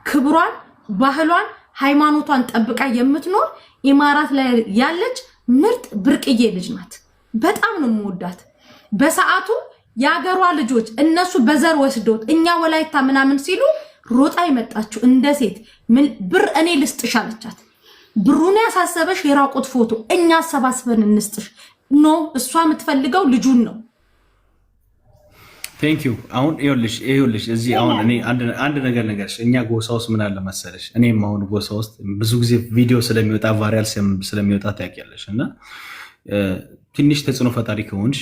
ክብሯን ባህሏን ሃይማኖቷን ጠብቃ የምትኖር ኢማራት ላይ ያለች ምርጥ ብርቅዬ ልጅ ናት። በጣም ነው የምወዳት። በሰዓቱ ያገሯ ልጆች እነሱ በዘር ወስዶት እኛ ወላይታ ምናምን ሲሉ ሮጣ ይመጣችሁ እንደ ሴት ምን ብር እኔ ልስጥሽ አለቻት። ብሩን ያሳሰበሽ የራቁት ፎቶ እኛ አሰባስበን እንስጥሽ። ኖ እሷ የምትፈልገው ልጁን ነው። ቴንክ ዩ። አሁን ይኸውልሽ እዚህ አሁን እኔ አንድ ነገርሽ እኛ ጎሳ ውስጥ ምን አለ መሰለሽ፣ እኔም አሁን ጎሳ ውስጥ ብዙ ጊዜ ቪዲዮ ስለሚወጣ ቫይራል ስለሚወጣ ታውቂያለሽ። እና ትንሽ ተጽዕኖ ፈጣሪ ከሆንሽ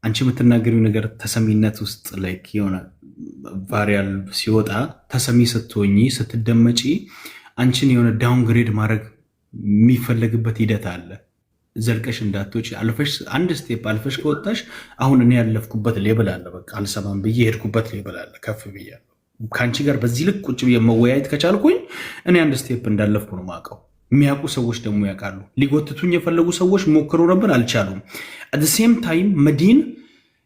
አንቺ የምትናገሪው ነገር ተሰሚነት ውስጥ ላይክ የሆነ ቫይራል ሲወጣ ተሰሚ ስትሆኚ ስትደመጪ አንቺን የሆነ ዳውንግሬድ ማድረግ የሚፈለግበት ሂደት አለ። ዘልቀሽ እንዳትወጪ አልፈሽ አንድ ስቴፕ አልፈሽ ከወጣሽ አሁን እኔ ያለፍኩበት ሌብል አለ። በቃ አልሰማም ብዬ ሄድኩበት ሌብል አለ። ከፍ ብያለሁ። ከአንቺ ጋር በዚህ ልክ ቁጭ ብዬ መወያየት ከቻልኩኝ እኔ አንድ ስቴፕ እንዳለፍኩ ነው የማውቀው። የሚያውቁ ሰዎች ደግሞ ያውቃሉ። ሊጎትቱኝ የፈለጉ ሰዎች ሞክሮ ነበር፣ አልቻሉም። አት ሴም ታይም መዲን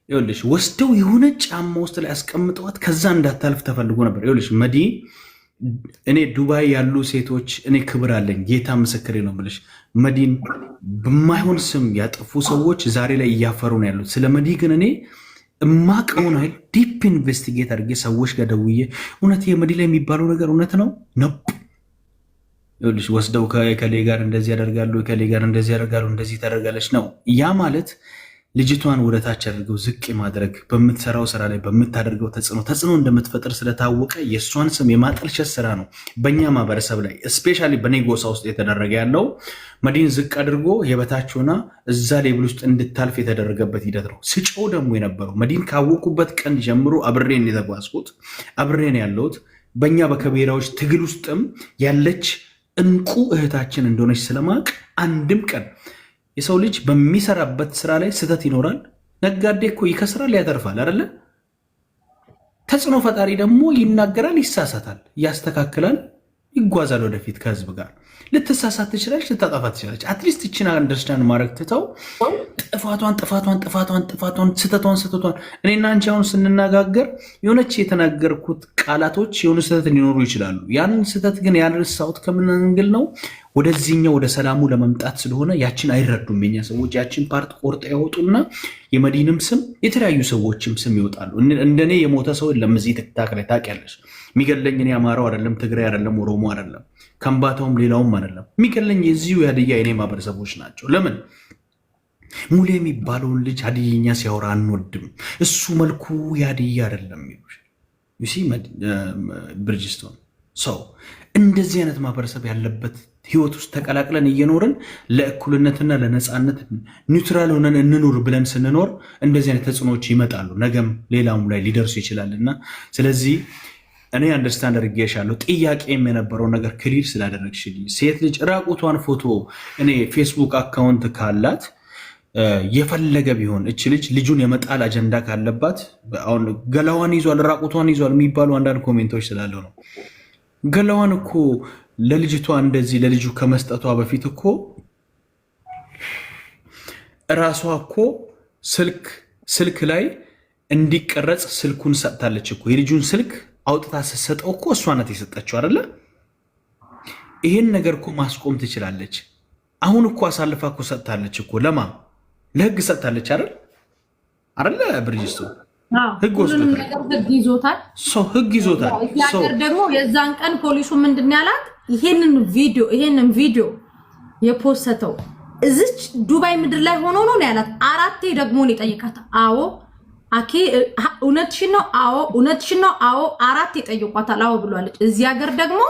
ይኸውልሽ ወስደው የሆነ ጫማ ውስጥ ላይ አስቀምጠዋት ከዛ እንዳታልፍ ተፈልጎ ነበር። ይኸውልሽ መዲ እኔ ዱባይ ያሉ ሴቶች እኔ ክብር አለኝ፣ ጌታ ምስክሬ ነው የምልሽ። መዲን በማይሆን ስም ያጠፉ ሰዎች ዛሬ ላይ እያፈሩ ነው ያሉት። ስለ መዲ ግን እኔ እማቀውን አይደል ዲፕ ኢንቨስቲጌት አድርጌ ሰዎች ጋር ደውዬ እውነት የመዲ ላይ የሚባለው ነገር እውነት ነው ነብ ይኸውልሽ ወስደው ከከሌ ጋር እንደዚህ ያደርጋሉ፣ ከሌ ጋር እንደዚህ ያደርጋሉ፣ እንደዚህ ታደርጋለች ነው ያ ማለት ልጅቷን ወደታች አድርገው ዝቅ ማድረግ በምትሰራው ስራ ላይ በምታደርገው ተጽዕኖ እንደምትፈጥር ስለታወቀ የእሷን ስም የማጠልሸት ስራ ነው በእኛ ማህበረሰብ ላይ እስፔሻሊ በኔ ጎሳ ውስጥ የተደረገ ያለው። መዲን ዝቅ አድርጎ የበታችና እዛ ሌብል ውስጥ እንድታልፍ የተደረገበት ሂደት ነው። ስጨው ደግሞ የነበረው መዲን ካወቁበት ቀን ጀምሮ አብሬን የተጓዝኩት አብሬን ያለሁት በእኛ በከቤራዎች ትግል ውስጥም ያለች እንቁ እህታችን እንደሆነች ስለማቅ አንድም ቀን የሰው ልጅ በሚሰራበት ስራ ላይ ስህተት ይኖራል። ነጋዴ እኮ ይከስራል፣ ያተርፋል አይደለ? ተጽዕኖ ፈጣሪ ደግሞ ይናገራል፣ ይሳሳታል፣ ያስተካክላል፣ ይጓዛል ወደፊት ከህዝብ ጋር። ልትሳሳት ትችላለች፣ ልታጠፋ ትችላለች። አትሊስት ይችን አንደርስታንድ ማድረግ ትተው ጥፋቷን ስህተቷን እኔና አንቺ አሁን ስንነጋገር የሆነች የተናገርኩት ቃላቶች የሆኑ ስህተት ሊኖሩ ይችላሉ። ያንን ስህተት ግን ያልረሳሁት ከምን አንግል ነው? ወደዚህኛው ወደ ሰላሙ ለመምጣት ስለሆነ ያችን አይረዱም የኛ ሰዎች። ያችን ፓርት ቆርጠ ያወጡና የመዲንም ስም የተለያዩ ሰዎችም ስም ይወጣሉ። እንደኔ የሞተ ሰው ለምዚህ ትክታክ ላይ ታውቂያለሽ። የሚገለኝ እኔ አማራው አይደለም፣ ትግራይ አይደለም፣ ኦሮሞ አይደለም፣ ከምባታውም ሌላውም አይደለም። የሚገለኝ የዚሁ የሀዲያ የኔ ማህበረሰቦች ናቸው። ለምን ሙሌ የሚባለውን ልጅ ሀዲይኛ ሲያወራ አንወድም፣ እሱ መልኩ የሀዲያ አይደለም የሚሉሽ ዩሲ ብርጅስቶን ሰው እንደዚህ አይነት ማህበረሰብ ያለበት ህይወት ውስጥ ተቀላቅለን እየኖርን ለእኩልነትና ለነፃነት ኒውትራል ሆነን እንኑር ብለን ስንኖር እንደዚህ አይነት ተጽዕኖዎች ይመጣሉ። ነገም ሌላውም ላይ ሊደርሱ ይችላልና ስለዚህ እኔ አንደርስታንድ አድርጌሻለሁ። ጥያቄም የነበረው ነገር ክሊር ስላደረግሽልኝ ሴት ልጅ ራቁቷን ፎቶ እኔ ፌስቡክ አካውንት ካላት የፈለገ ቢሆን እች ልጅ ልጁን የመጣል አጀንዳ ካለባት አሁን ገላዋን ይዟል ራቁቷን ይዟል የሚባሉ አንዳንድ ኮሜንቶች ስላለው ነው። ገላዋን እኮ ለልጅቷ እንደዚህ ለልጁ ከመስጠቷ በፊት እኮ እራሷ እኮ ስልክ ላይ እንዲቀረጽ ስልኩን ሰጥታለች እኮ። የልጁን ስልክ አውጥታ ስትሰጠው እኮ እሷ ናት የሰጠችው አይደለ? ይሄን ነገር እኮ ማስቆም ትችላለች። አሁን እኮ አሳልፋ እኮ ሰጥታለች እኮ ለማ ለህግ ሰጥታለች አይደለ? ብርጅስቶ ህግ ይዞታል። ህግ ይዞታል። ደግሞ የዛን ቀን ፖሊሱ ምንድን ያላት ይሄንን ቪዲዮ የፖስተው እዚች ዱባይ ምድር ላይ ሆኖ ነው ያላት። አራቴ ደግሞ ነው የጠየቃት። አዎ አኪ እውነትሽን ነው፣ አዎ እውነትሽን ነው፣ አዎ አራቴ ጠይቋታል። አዎ ብሏለች። እዚህ ሀገር ደግሞ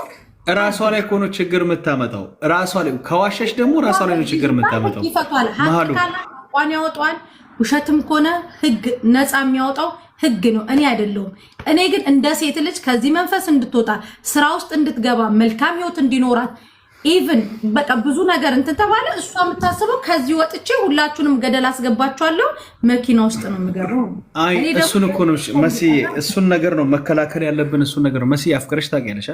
ራሷ ላይ እኮ ነው ችግር የምታመጣው። ራሷ ላይ ከዋሸሽ ደግሞ ራሷ ላይ ነው ችግር የምታመጣው። ይፈቷል፣ ቋን ያወጣዋል። ውሸትም ከሆነ ህግ ነፃ የሚያወጣው ህግ ነው፣ እኔ አይደለሁም። እኔ ግን እንደ ሴት ልጅ ከዚህ መንፈስ እንድትወጣ ስራ ውስጥ እንድትገባ መልካም ህይወት እንዲኖራት ኢቭን በቃ ብዙ ነገር እንትን ተባለ። እሷ የምታስበው ከዚህ ወጥቼ ሁላችሁንም ገደል አስገባችኋለሁ መኪና ውስጥ ነው የምገባው። አይ እሱን እኮ ነው መሲ፣ እሱን ነገር ነው መከላከል ያለብን። እሱን ነገር ነው መሲ። አፍቅረሽ ታውቂያለሽ?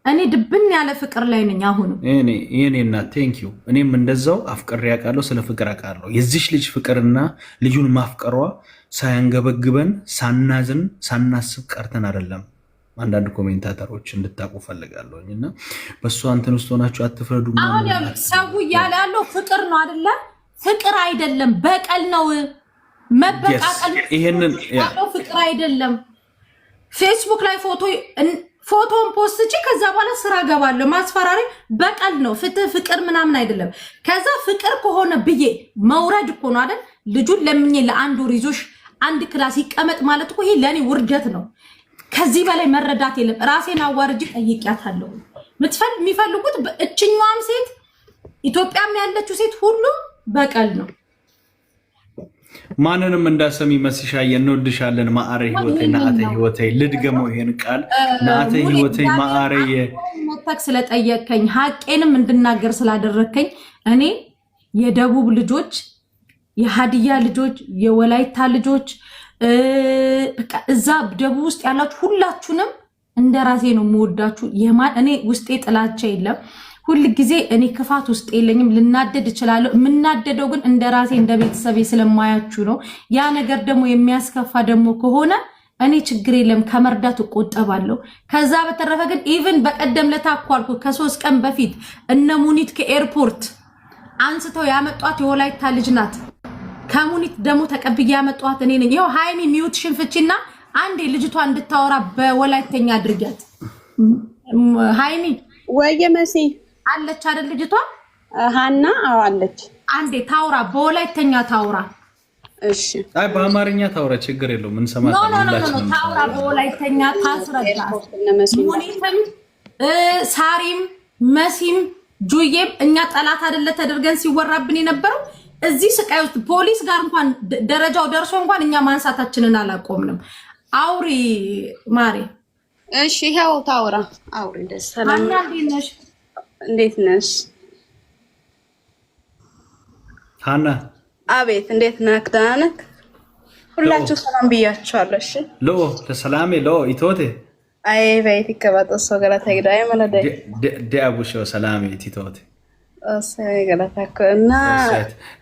እኔ ድብን ያለ ፍቅር ላይ ነኝ አሁንም። እኔ እናት ቴንክ ዩ። እኔም እንደዛው አፍቅሬ አውቃለሁ፣ ስለ ፍቅር አውቃለሁ። የዚች ልጅ ፍቅርና ልጁን ማፍቀሯ ሳያንገበግበን ሳናዝን ሳናስብ ቀርተን አይደለም። አንዳንድ ኮሜንታተሮች እንድታቁ ፈልጋለሁኝ እና በእሷ እንትን ውስጥ ሆናችሁ አትፍረዱ። አሁን ሰው እያለ ያለው ፍቅር ነው አይደለ? ፍቅር አይደለም በቀል ነው። መበቃቀል ይሄንን ያለው ፍቅር አይደለም። ፌስቡክ ላይ ፎቶን ፖስት ከዛ በኋላ ስራ ገባለሁ ማስፈራሪ በቀል ነው። ፍቅር ምናምን አይደለም። ከዛ ፍቅር ከሆነ ብዬ መውረድ እኮ ነው አይደል? ልጁን ለምኜ ለአንድ ወር ይዞሽ አንድ ክላስ ይቀመጥ ማለት እኮ ይሄ ለኔ ውርደት ነው። ከዚህ በላይ መረዳት የለም። ራሴን አዋርጅ ጠይቂያታለሁ። የሚፈልጉት እችኛዋም ሴት ኢትዮጵያም ያለችው ሴት ሁሉ በቀል ነው። ማንንም እንዳሰሚ መስሻየ እንወድሻለን። ማአረ ህይወቴ ናአተ ህይወቴ ልድገመው ይሄን ቃል ናአተ ህይወቴ ማአረ መተክ ስለጠየቀኝ ሀቄንም እንድናገር ስላደረከኝ እኔ የደቡብ ልጆች፣ የሀዲያ ልጆች፣ የወላይታ ልጆች በቃ እዛ ደቡብ ውስጥ ያላችሁ ሁላችሁንም እንደራሴ ነው የምወዳችሁ። እኔ ውስጤ ጥላቻ የለም። ሁል ጊዜ እኔ ክፋት ውስጥ የለኝም። ልናደድ እችላለሁ። የምናደደው ግን እንደራሴ እንደ ቤተሰቤ ስለማያችሁ ነው። ያ ነገር ደግሞ የሚያስከፋ ደግሞ ከሆነ እኔ ችግር የለም ከመርዳት እቆጠባለሁ። ከዛ በተረፈ ግን ኢቭን በቀደም ለታኳልኩ ከ3 ቀን በፊት እነ ሙኒት ከኤርፖርት አንስተው ያመጧት የወላይታ ልጅ ናት። ከሙኒት ደግሞ ተቀብዬ ያመጧት እኔ ነኝ። ይኸው ሃይሚ ሚውት ሽንፍቺና አንዴ ልጅቷ እንድታወራ በወላይተኛ አድርጊያት። ሃይሚ ወየ መሲ አለች አይደል? ልጅቷ ሃና አዎ አለች። አንዴ ታውራ በወላይተኛ ታውራ። እሺ አይ በአማርኛ ታውራ ችግር የለውም እንሰማታለን። ኖ ታውራ በወላይተኛ ታስረዳ። ሙኒትም ሳሪም መሲም ጁዬም እኛ ጠላት አይደለ ተደርገን ሲወራብን የነበረው እዚህ ስቃይ ውስጥ ፖሊስ ጋር እንኳን ደረጃው ደርሶ እንኳን እኛ ማንሳታችንን አላቆምንም። አውሪ ማሪ። እሺ ይሄው ታውራ አውሪ። ደስ ሰላም ነሽ? እንዴት ነሽ ሃና? አቤት እንዴት ነህ? ደህና ነህ? ሁላችሁ ሰላም ብያችኋለሁ። እሺ ሎ ለሰላም ሎ ኢቶቴ አይ በይት ከበጠሶ ገለታ ይዳይ ማለት ዲያቡሾ ሰላም ኢቶቴ እና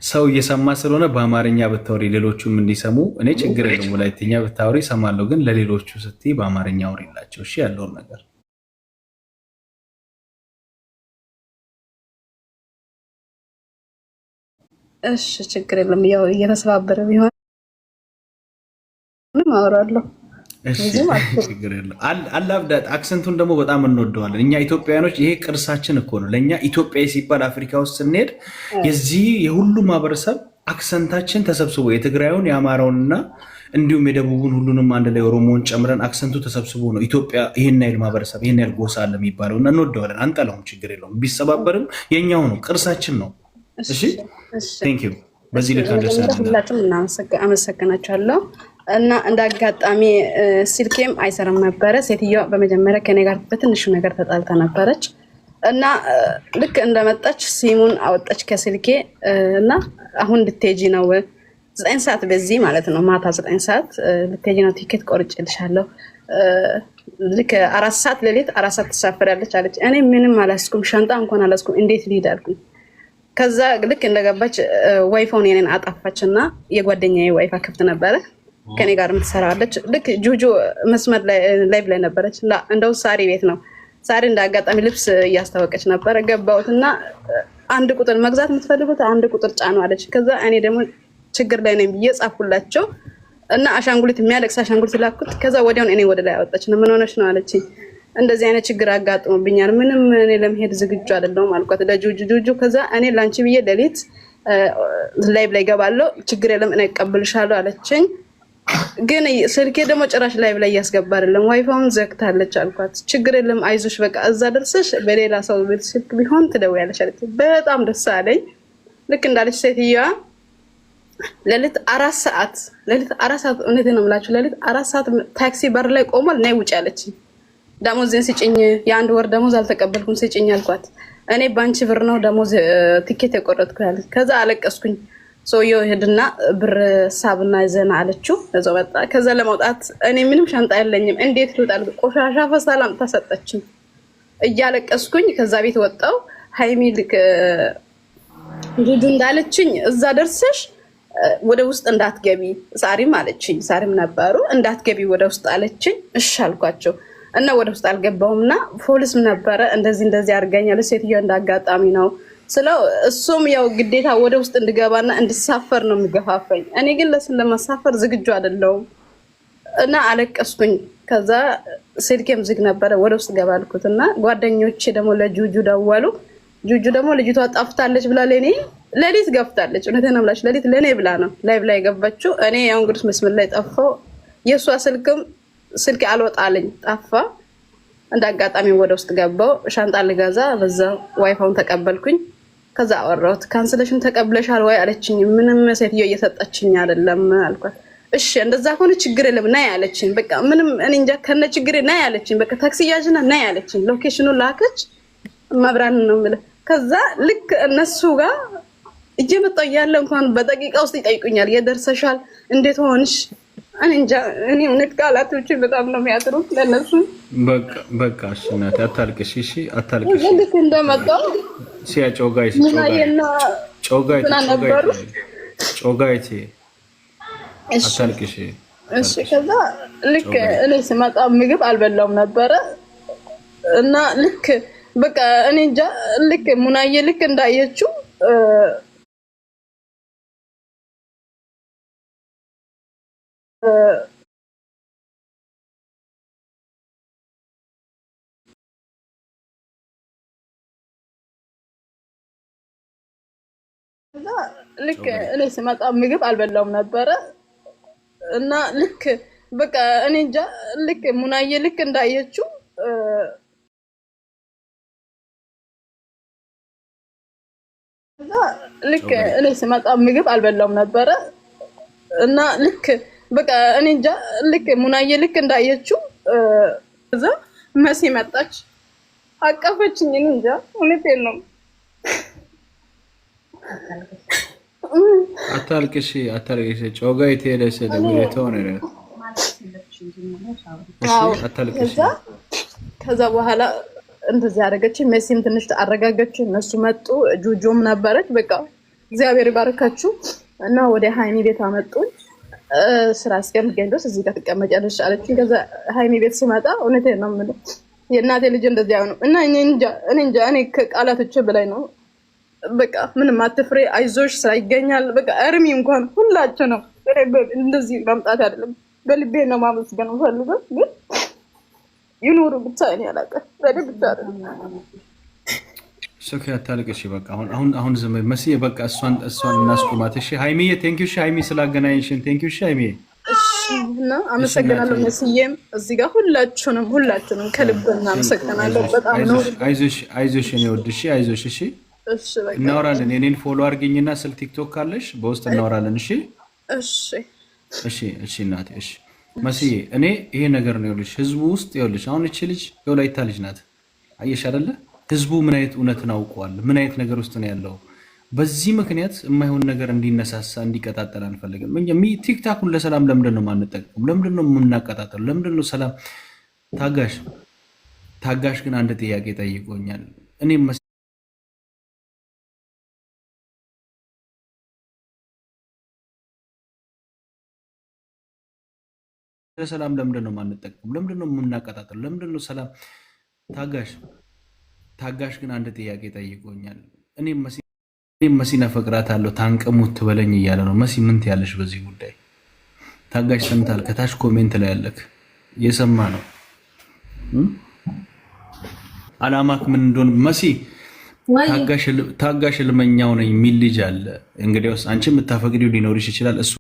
ሰው እየሰማ ስለሆነ በአማርኛ ብታወሪ ሌሎቹም እንዲሰሙ እኔ ችግር የለም። ወላይተኛ ብታወሪ እሰማለሁ፣ ግን ለሌሎቹ ስትይ በአማርኛ አውሪላቸው። እሺ ያለውን ነገር እሺ ችግር የለም። ያው እየተሰባበረ ቢሆን አወራለሁ። ችግር የለም። አላብዳት አክሰንቱን ደግሞ በጣም እንወደዋለን እኛ ኢትዮጵያውያኖች። ይሄ ቅርሳችን እኮ ነው ለእኛ። ኢትዮጵያዊ ሲባል አፍሪካ ውስጥ ስንሄድ የዚህ የሁሉ ማህበረሰብ አክሰንታችን ተሰብስቦ የትግራዩን የአማራውንና እንዲሁም የደቡቡን ሁሉንም አንድ ላይ ኦሮሞውን ጨምረን አክሰንቱ ተሰብስቦ ነው ኢትዮጵያ ይሄን ያህል ማህበረሰብ ይሄን ያህል ጎሳ አለ የሚባለው እና እንወደዋለን፣ አንጠላውም። ችግር የለውም። ቢሰባበርም የኛው ነው፣ ቅርሳችን ነው። እሺ ቴንክ ዩ። በዚህ ልክ ሁላችሁም አመሰግናችኋለሁ። እና እንዳጋጣሚ ስልኬም አይሰራም ነበረ። ሴትዮዋ በመጀመሪያ ከኔ ጋር በትንሹ ነገር ተጣልታ ነበረች እና ልክ እንደመጣች ሲሙን አወጣች ከስልኬ እና አሁን ልትሄጂ ነው 9 ሰዓት በዚህ ማለት ነው ማታ 9 ሰዓት ልትሄጂ ነው፣ ቲኬት ቆርጬልሻለሁ፣ ልክ 4 ሰዓት ሌሊት 4 ሰዓት ትሳፈሪያለች አለች። እኔ ምንም አላስኩም፣ ሻንጣ እንኳን አላስኩም፣ እንዴት ልሂድ አልኩኝ። ከዛ ልክ እንደገባች ዋይፋውን የኔን አጣፋች እና የጓደኛዬ ዋይፋ ክፍት ነበረ ከኔ ጋር የምትሰራለች። ልክ ጁጁ መስመር ላይቭ ላይ ነበረች። እንደው ሳሪ ቤት ነው። ሳሪ እንዳጋጣሚ ልብስ እያስታወቀች ነበረ። ገባሁትና 1 ቁጥር መግዛት የምትፈልጉት 1 ቁጥር ጫኑ አለች። ከዛ እኔ ደግሞ ችግር ላይ ነኝ ብዬ ጻፍኩላቸው እና አሻንጉሊት የሚያለቅስ አሻንጉሊት ላኩት። ከዛ ወዲያውን እኔ ወደ ላይ አወጣች። ምን ሆነሽ ነው አለች። እንደዚህ አይነት ችግር አጋጥሞብኛል፣ ምንም እኔ ለመሄድ ዝግጁ አይደለሁም አልኳት ለጁጁ። ከዛ እኔ ላንቺ ብዬ ሌሊት ላይቭ ላይ ገባለሁ፣ ችግር የለም እኔ እቀበልሻለሁ አለችኝ። ግን ስልኬ ደግሞ ጭራሽ ላይቭ ላይ እያስገባ አይደለም፣ ዋይፋውን ዘግታለች አልኳት። ችግር የለም አይዞሽ፣ በቃ እዛ ደርሰሽ በሌላ ሰው ቤት ስልክ ቢሆን ትደውያለሽ አለች። በጣም ደስ አለኝ። ልክ እንዳለች ሴትዮዋ ሌሊት 4 ሰዓት እውነቴን ነው የምላችሁ፣ ሌሊት 4 ሰዓት ታክሲ በር ላይ ቆሟል። ነይ ውጭ አለችኝ። ደሞዝን ስጭኝ፣ የ1 ወር ደሞዝ አልተቀበልኩም ስጭኝ አልኳት። እኔ ባንቺ ብር ነው ደሞዝ ቲኬት የቆረጥኩ ያለች። ከዛ አለቀስኩኝ። ሰውየው ሄድና ብር ሳብና ዘና አለችው። እዛው መጣ። ከዛ ለመውጣት እኔ ምንም ሻንጣ የለኝም፣ እንዴት ልውጣ? ቆሻሻ ፈሳላም ተሰጠችኝ። እያለቀስኩኝ ከዛ ቤት ወጣው። ሃይሚ ልክ ጁጁ እንዳለችኝ እዛ ደርሰሽ ወደ ውስጥ እንዳትገቢ፣ ሳሪም አለችኝ። ሳሪም ነበሩ እንዳትገቢ ወደ ውስጥ አለችኝ። እሺ አልኳቸው። እና ወደ ውስጥ አልገባሁም እና ፖሊስም ነበረ እንደዚህ አድርገኛለች ሴትዮ እንዳጋጣሚ ነው ስለው እሱም ያው ግዴታ ወደ ውስጥ እንድገባና እንድሳፈር ነው የሚገፋፈኝ። እኔ ግን ለማሳፈር ዝግጁ አይደለሁም እና አለቀስኩኝ። ከዛ ስልኬም ዝግ ነበረ ወደ ውስጥ ገባልኩት እና ጓደኞቼ ደግሞ ለጁጁ ደወሉ። ጁጁ ደግሞ ልጅቷ ጠፍታለች ብላ ለሊት ገፍታለች። እውነቴን ነው የምላችሁ ለሊት ለኔ ብላ ነው ላይቭ ላይ ገባችው። እኔ ያው እንግዲህ መስመር ላይ ጠፋው። የሷ ስልክ አልወጣልኝ ጠፋ። እንደ አጋጣሚ ወደ ውስጥ ገባው ሻንጣ ልገዛ በዛ ዋይፋውን ተቀበልኩኝ። ከዛ አወራሁት። ካንስሌሽን ተቀብለሻል ወይ አለችኝ። ምንም ሴትዮ እየሰጠችኝ አይደለም አልኳት። እሺ እንደዛ ከሆነ ችግር የለም ና ያለችኝ። በቃ ምንም እኔ እንጃ ከነ ችግር ና ያለችኝ። በቃ ታክሲ ያዥና ና ያለችኝ። ሎኬሽኑን ላከች። መብራን ነው የምልህ። ከዛ ልክ እነሱ ጋር እየመጣሁ እያለ እንኳን በደቂቃ ውስጥ ይጠይቁኛል። የደርሰሻል እንዴት ሆንሽ? እኔ እንጃ እኔ እውነት ቃላቶች በጣም ነው የሚያጥሩት ለነሱ። በቃ እሺ እናቴ አታልቅሽ። እሺ አታልቅሽ። ልክ እንደመጣሁ ጮጋይቴ አታልቅሽ። እሺ ከዛ ልክ እኔ ስመጣ ምግብ አልበላውም ነበረ እና ልክ በቃ እኔ እንጃ ልክ ሙናዬ ልክ እንዳየችው ልክ እኔ ስመጣ ምግብ አልበላውም ነበረ እና ልክ በቃ እኔ እንጃ ልክ ሙናዬ ልክ እንዳየችው ልክ እኔ ስመጣ ምግብ አልበላውም ነበረ እና ልክ በቃ እኔ እንጃ ልክ ሙናዬ ልክ እንዳየችው እዛ መሲ መጣች አቀፈችኝ። እኔ እንጃ እውነቴን ነው። አታልቅሽ። ጮጋይቴ ደስ ለምለተው ነው። እሺ አታልቅሽ። ከዛ በኋላ እንደዚህ አደረገች። መሲም ትንሽ አረጋገች። እነሱ መጡ። ጁጁም ነበረች። በቃ እግዚአብሔር ይባርካችሁ እና ወደ ሃይሚ ቤት አመጡኝ። ስራ እስከምገኝ ድረስ እዚህ ጋር ትቀመጫለሽ አለችኝ። ከዛ ሃይሚ ቤት ስመጣ እውነቴን ነው የምልህ የእናቴ ልጅ እንደዚህ አይሆንም እና እኔ እንጃ እኔ ከቃላቶች በላይ ነው። በቃ ምንም አትፍሬ፣ አይዞሽ፣ ስራ ይገኛል። በቃ እርሚ እንኳን ሁላችሁ ነው እንደዚህ መምጣት አይደለም በልቤ ነው ማመስገን ፈልገው ግን ይኑሩ ብቻ እኔ አላውቅም። በደብ ብቻ አይደለም ሶኪ አታልቅሽ። በቃ አሁን ዝም መሲ በቃ እሷን እናስቆማት። እሺ ሃይሚዬ ቴንኪው። እሺ ሃይሚ ስላገናኝሽን ቴንኪው። እሺ ሃይሚዬ እና አመሰግናለሁ። መስዬም እዚህ ጋር ሁላችሁንም ከልብ እናመሰግናለሁ። በጣም ነው። አይዞሽ እኔ ወድ እሺ አይዞሽ። እሺ እሺ በቃ እናወራለን። የኔን ፎሎ አድርጊኝና ስልክ ቲክቶክ ካለሽ በውስጥ እናወራለን። እሺ እሺ እናቴ። እሺ መስዬ እኔ ይሄ ነገር ነው ይኸውልሽ፣ ህዝቡ ውስጥ ይኸውልሽ አሁን እቺ ልጅ የወላይታ ልጅ ናት። አየሽ አይደለ? ህዝቡ ምን አይነት እውነትን አውቀዋል፣ ምን አይነት ነገር ውስጥ ነው ያለው። በዚህ ምክንያት የማይሆን ነገር እንዲነሳሳ እንዲቀጣጠል አንፈልግም። ቲክታኩን ለሰላም ለምንድን ነው የማንጠቀሙ? ለምንድን ነው የምናቀጣጠሉ? ለምንድን ነው ሰላም? ታጋሽ ግን አንድ ጥያቄ ጠይቆኛል። እኔም ለሰላም ለምንድን ነው የማንጠቀሙ? ለምንድን ነው የምናቀጣጠሉ? ለምንድን ነው ሰላም? ታጋሽ ግን አንድ ጥያቄ ጠይቆኛል። እኔም መሲን አፈቅራታለሁ ታንቀሙት ትበለኝ እያለ ነው። መሲ ምን ትያለሽ በዚህ ጉዳይ? ታጋሽ ሰምታል? ከታች ኮሜንት ላይ ያለክ እየሰማ ነው። አላማክ ምን እንደሆነ መሲ ታጋሽ ህልመኛው ነኝ የሚል ልጅ አለ። እንግዲያውስ አንቺ የምታፈቅሪው ሊኖርሽ ይችላል። እሱ